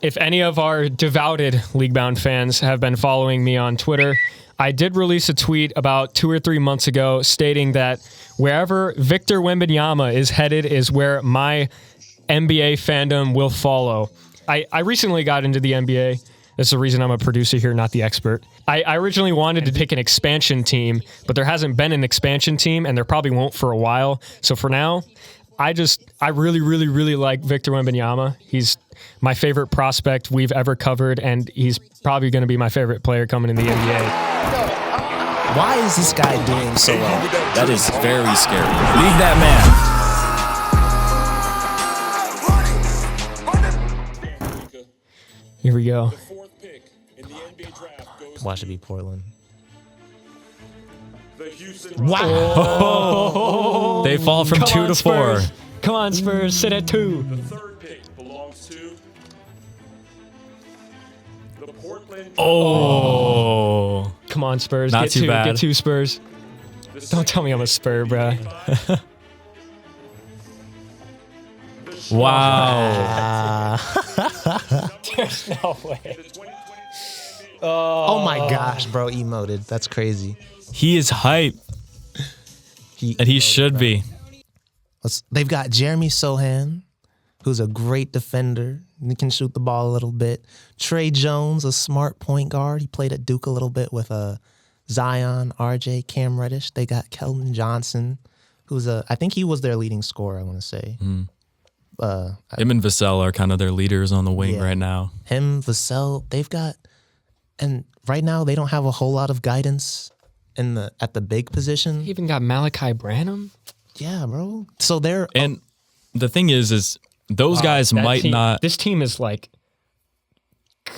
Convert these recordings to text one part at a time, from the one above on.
if any of our devoted Leaguebound fans have been following me on Twitter, I did release a tweet about 2 or 3 months ago stating that wherever Victor Wembanyama is headed is where my NBA fandom will follow. I recently got into the NBA. That's the reason I'm a producer here, not the expert. I originally wanted to pick an expansion team, but there hasn't been an expansion team, and there probably won't for a while. So for now, I really, really, really like Victor Wembanyama. He's my favorite prospect we've ever covered, and he's probably going to be my favorite player coming in the NBA. Why is this guy doing so well? That is very scary. Leave that man. Here we go. Watch it be Portland. Wow. Oh. They fall from 2 to 4. Spurs. Come on, Spurs. Sit at 2. The third pick belongs to the Portland. Oh. Come on, Spurs. Not Get too 2. bad. Get 2, Spurs. Don't tell me I'm a Spur, bro. Wow. There's no way. Oh my gosh, bro, emoted. That's crazy. He is hype. And he should be. They've got Jeremy Sohan, who's a great defender. He can shoot the ball a little bit. Trey Jones, a smart point guard. He played at Duke a little bit with Zion, RJ, Cam Reddish. They got Keldon Johnson, who's I think he was their leading scorer, I want to say. Him and Vassell are kind of their leaders on the wing right now. Him, Vassell, they've got, and right now they don't have a whole lot of guidance at the big position. He even got Malachi Branham. Yeah, bro. So they're And the thing is those guys might not. This team is like,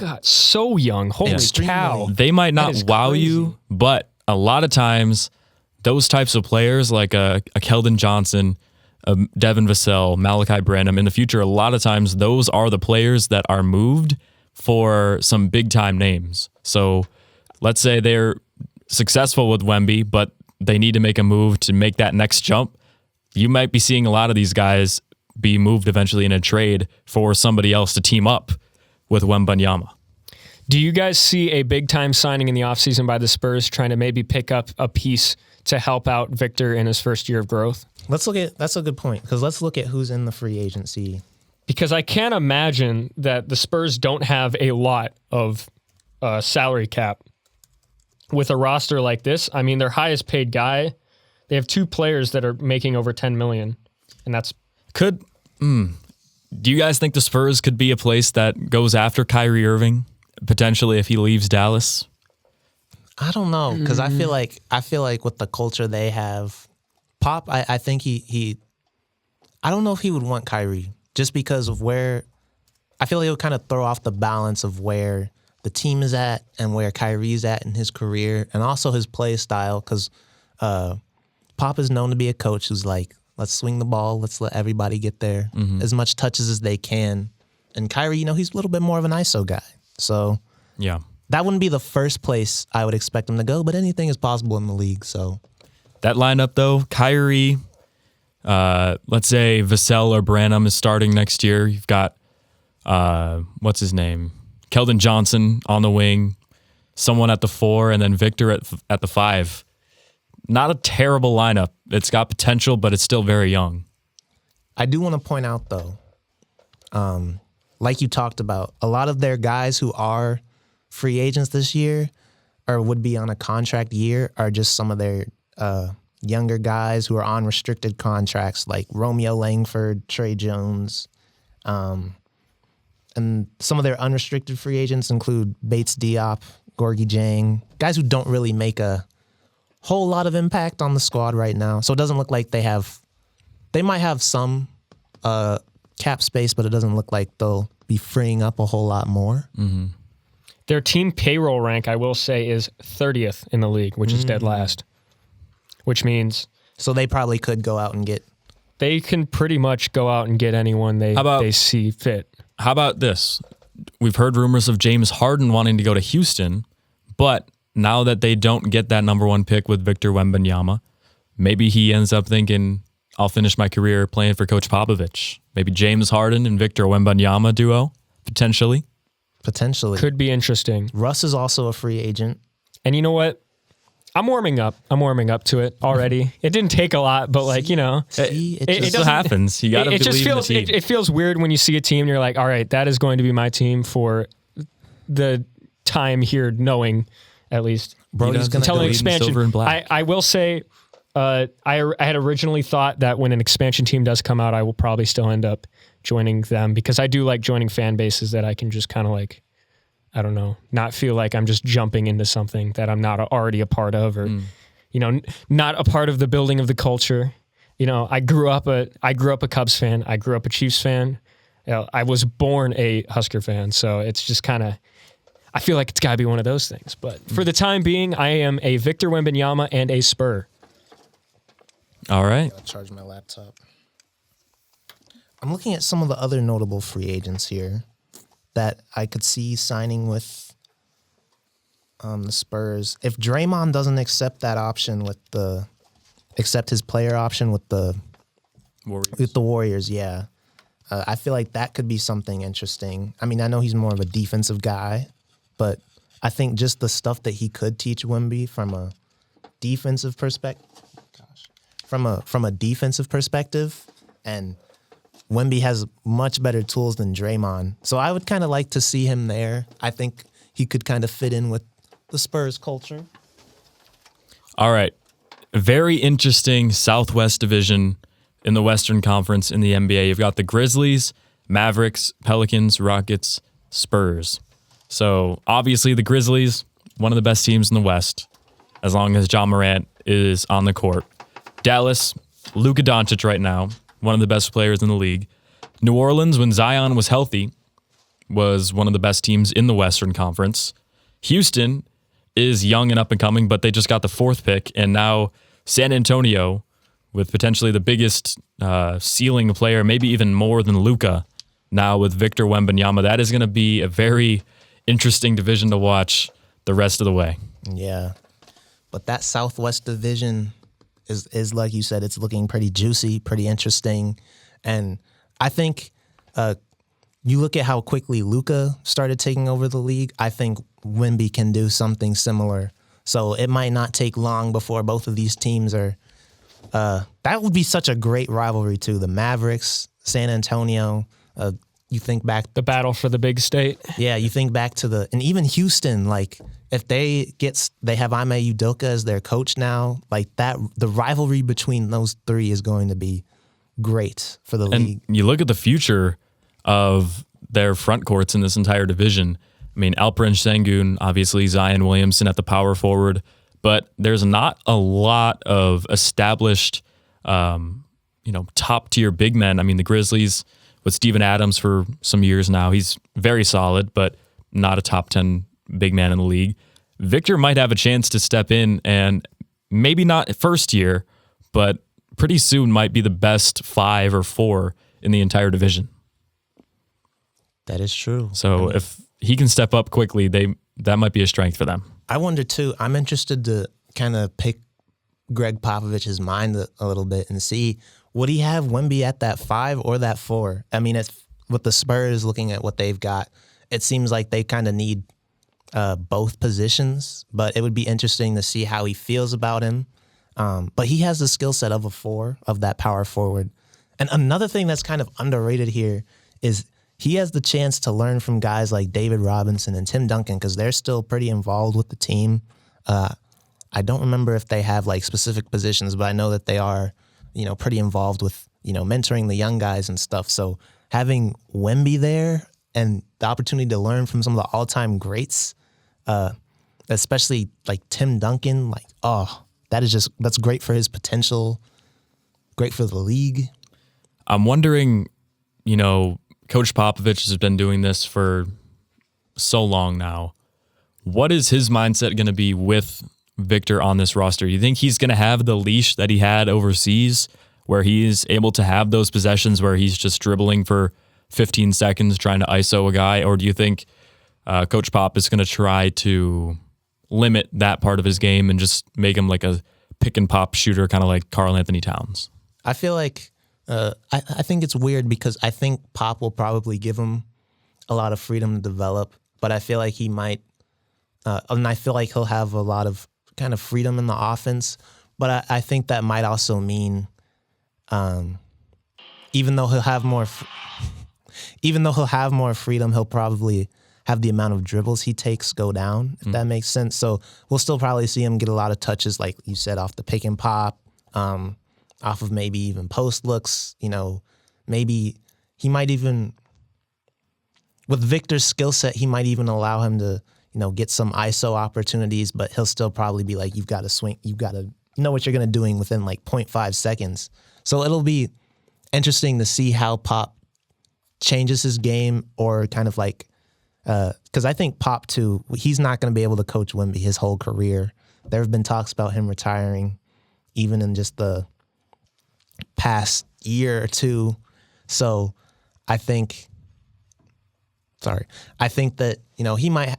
God, so young. Holy cow. They might not wow you, but a lot of times those types of players like a Keldon Johnson, Devin Vassell, Malachi Branham, in the future, a lot of times those are the players that are moved for some big time names. So let's say they're successful with Wemby, but they need to make a move to make that next jump. You might be seeing a lot of these guys be moved eventually in a trade for somebody else to team up with Wembanyama. Do you guys see a big-time signing in the offseason by the Spurs trying to maybe pick up a piece to help out Victor in his first year of growth? that's a good point, because let's look at who's in the free agency. Because I can't imagine that the Spurs don't have a lot of salary cap with a roster like this. I mean, their highest paid guy, they have 2 players that are making over $10 million, and that's... Do you guys think the Spurs could be a place that goes after Kyrie Irving, potentially if he leaves Dallas? I don't know, because I feel like with the culture they have, Pop, I think he I don't know if he would want Kyrie, just because of where I feel like he'll kind of throw off the balance of where the team is at and where Kyrie's at in his career, and also his play style, because Pop is known to be a coach who's like, let's swing the ball, let's let everybody get there, as much touches as they can. And Kyrie, he's a little bit more of an ISO guy. So Yeah. that wouldn't be the first place I would expect him to go, but anything is possible in the league. So That lineup, though, Kyrie, let's say Vassell or Branham is starting next year. You've got, what's his name? Keldon Johnson on the wing, someone at the 4, and then Victor at the 5. Not a terrible lineup. It's got potential, but it's still very young. I do want to point out, though, like you talked about, a lot of their guys who are free agents this year or would be on a contract year are just some of their younger guys who are on restricted contracts, like Romeo Langford, Trey Jones. And some of their unrestricted free agents include Bates Diop, Gorgie Jang, guys who don't really make a whole lot of impact on the squad right now. So it doesn't look like they might have some cap space, but it doesn't look like they'll be freeing up a whole lot more. Mm-hmm. Their team payroll rank, I will say, is 30th in the league, which is dead last. Which means... So they probably could go out and get... They can pretty much go out and get anyone they see fit. How about this? We've heard rumors of James Harden wanting to go to Houston, but now that they don't get that number 1 pick with Victor Wembanyama, maybe he ends up thinking, I'll finish my career playing for Coach Popovich. Maybe James Harden and Victor Wembanyama duo, potentially. Potentially. Could be interesting. Russ is also a free agent. And you know what? I'm warming up. I'm warming up to it already. It didn't take a lot, but like, you know, It It just just happens. You got to it believe just feels in the team. it feels weird when you see a team and you're like, all right, that is going to be my team for the time here, knowing at least Brody's going to until an bleed in expansion. silver and black. I will say, I had originally thought that when an expansion team does come out, I will probably still end up joining them because I do like joining fan bases that I can just kind of like, I don't know, not feel like I'm just jumping into something that I'm not already a part of, or you know, not a part of the building of the culture. You know, I grew up a Cubs fan. I grew up a Chiefs fan. You know, I was born a Husker fan, so it's just kind of, I feel like it's got to be one of those things. But for the time being, I am a Victor Wembanyama and a Spur. All right. I'll charge my laptop. I'm looking at some of the other notable free agents here that I could see signing with the Spurs. If Draymond doesn't accept that option accept his player option with the Warriors, yeah. I feel like that could be something interesting. I mean, I know he's more of a defensive guy, but I think just the stuff that he could teach Wemby from a defensive perspective, from a defensive perspective, and Wemby has much better tools than Draymond. So I would kind of like to see him there. I think he could kind of fit in with the Spurs culture. All right. Very interesting Southwest division in the Western Conference in the NBA. You've got the Grizzlies, Mavericks, Pelicans, Rockets, Spurs. So obviously the Grizzlies, one of the best teams in the West, as long as John Morant is on the court. Dallas, Luka Doncic right now, one of the best players in the league. New Orleans, when Zion was healthy, was one of the best teams in the Western Conference. Houston is young and up and coming, but they just got the 4th pick. And now San Antonio, with potentially the biggest ceiling player, maybe even more than Luka, now with Victor Wembanyama. That is going to be a very interesting division to watch the rest of the way. Yeah. But that Southwest division is like you said, it's looking pretty juicy, pretty interesting. And I think you look at how quickly Luka started taking over the league. I think Wemby can do something similar. So it might not take long before both of these teams are. That would be such a great rivalry too. The Mavericks, San Antonio. You think back The battle for the big state. Yeah, you think back to and even Houston, like if they have Ime Udoka as their coach now, like that, the rivalry between those three is going to be great for the league. And you look at the future of their front courts in this entire division. I mean, Alperen Sengun, obviously Zion Williamson at the power forward, but there's not a lot of established, top tier big men. I mean, the Grizzlies with Steven Adams for some years now, he's very solid, but not a top 10 big man in the league. Victor might have a chance to step in and maybe not first year, but pretty soon might be the best 5 or 4 in the entire division. That is true. So if he can step up quickly, that might be a strength for them. I wonder too, I'm interested to kind of pick Greg Popovich's mind a little bit and see, would he have Wemby at that 5 or that 4? I mean, with the Spurs looking at what they've got, it seems like they kind of need both positions, but it would be interesting to see how he feels about him. But he has the skill set of a 4, of that power forward. And another thing that's kind of underrated here is he has the chance to learn from guys like David Robinson and Tim Duncan because they're still pretty involved with the team. I don't remember if they have like specific positions, but I know that they are, pretty involved with, mentoring the young guys and stuff. So having Wemby there and the opportunity to learn from some of the all-time greats, especially like Tim Duncan, that's great for his potential, great for the league. I'm wondering, Coach Popovich has been doing this for so long now. What is his mindset going to be with Victor on this roster? You think he's going to have the leash that he had overseas where he's able to have those possessions where he's just dribbling for 15 seconds trying to ISO a guy? Or do you think Coach Pop is going to try to limit that part of his game and just make him like a pick and pop shooter, kind of like Karl Anthony Towns? I feel like I think it's weird because I think Pop will probably give him a lot of freedom to develop, but I feel like he might, and I feel like he'll have a lot of kind of freedom in the offense. But I think that might also mean, even though he'll have more freedom, he'll probably have the amount of dribbles he takes go down, if that makes sense. So we'll still probably see him get a lot of touches, like you said, off the pick and pop, off of maybe even post looks. Maybe he might even, with Victor's skill set, he might even allow him to, get some ISO opportunities, but he'll still probably be like, you've got to swing, you've got to know what you're going to doing within like 0.5 seconds. So it'll be interesting to see how Pop changes his game, or kind of like, because I think Pop too, he's not going to be able to coach Wemby his whole career. There have been talks about him retiring even in just the past year or two. So I think that, he might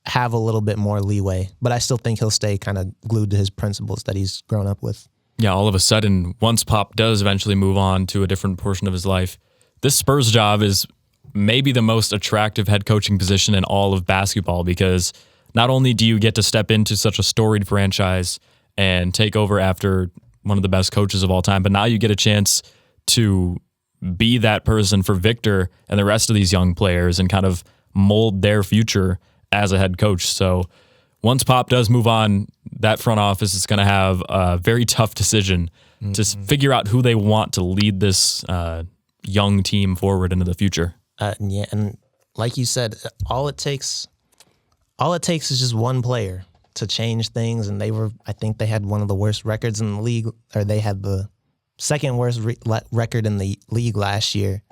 have a little bit more leeway, but I still think he'll stay kind of glued to his principles that he's grown up with. Yeah, all of a sudden, once Pop does eventually move on to a different portion of his life, this Spurs job is maybe the most attractive head coaching position in all of basketball, because not only do you get to step into such a storied franchise and take over after one of the best coaches of all time, but now you get a chance to be that person for Victor and the rest of these young players and kind of mold their future as a head coach. So once Pop does move on, that front office is going to have a very tough decision to figure out who they want to lead this young team forward into the future. Yeah, and like you said, all it takes is just one player to change things. And I think they had one of the worst records in the league, or they had the second worst record in the league last year.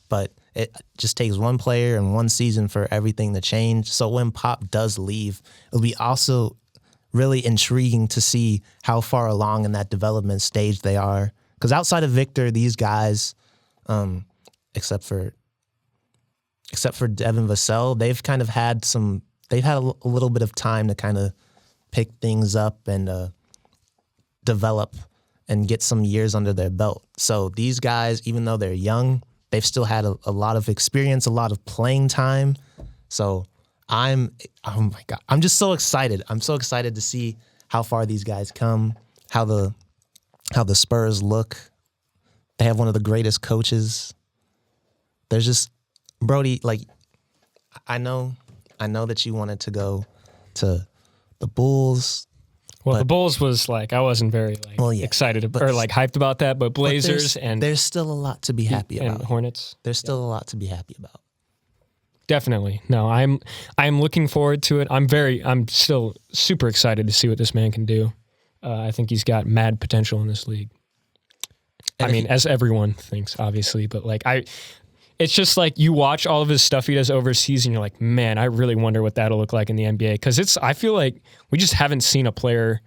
But it just takes one player and one season for everything to change. So when Pop does leave, it'll be also really intriguing to see how far along in that development stage they are. Because outside of Victor, these guys, except for Devin Vassell, they've kind of had a little bit of time to kind of pick things up and develop and get some years under their belt. So these guys, even though they're young, they've still had a lot of experience, a lot of playing time. So oh my God, I'm just so excited. I'm so excited to see how far these guys come, how the Spurs look. They have one of the greatest coaches. There's just, Brody, like, I know that you wanted to go to the Bulls. Well, the Bulls was like, I wasn't very excited or like hyped about that, but Blazers there's still a lot to be happy about. And Hornets. There's still a lot to be happy about. Definitely. No, I'm looking forward to it. I'm still super excited to see what this man can do. I think he's got mad potential in this league. As everyone thinks, obviously, but it's just like you watch all of his stuff he does overseas and you're like, man, I really wonder what that'll look like in the NBA. Because I feel like we just haven't seen a player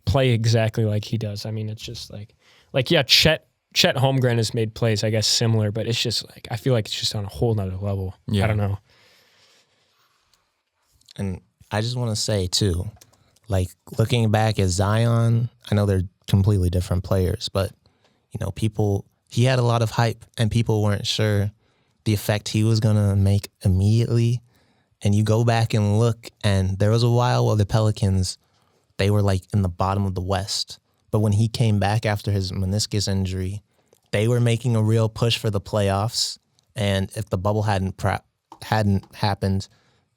play exactly like he does. I mean, it's just yeah, Chet Holmgren has made plays, I guess, similar, but it's just like, I feel like it's just on a whole nother level. Yeah. I don't know. And I just want to say too, like looking back at Zion, I know they're completely different players, but he had a lot of hype and people weren't sure the effect he was going to make immediately. And you go back and look, and there was a while where the Pelicans, they were like in the bottom of the West. But when he came back after his meniscus injury, they were making a real push for the playoffs. And if the bubble hadn't happened,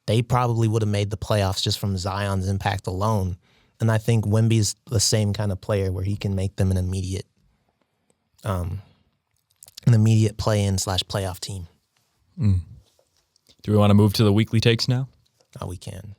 they probably would have made the playoffs just from Zion's impact alone. And I think Wemby's the same kind of player where he can make them an immediate play-in / playoff team. Do we want to move to the weekly takes now? Oh, we can.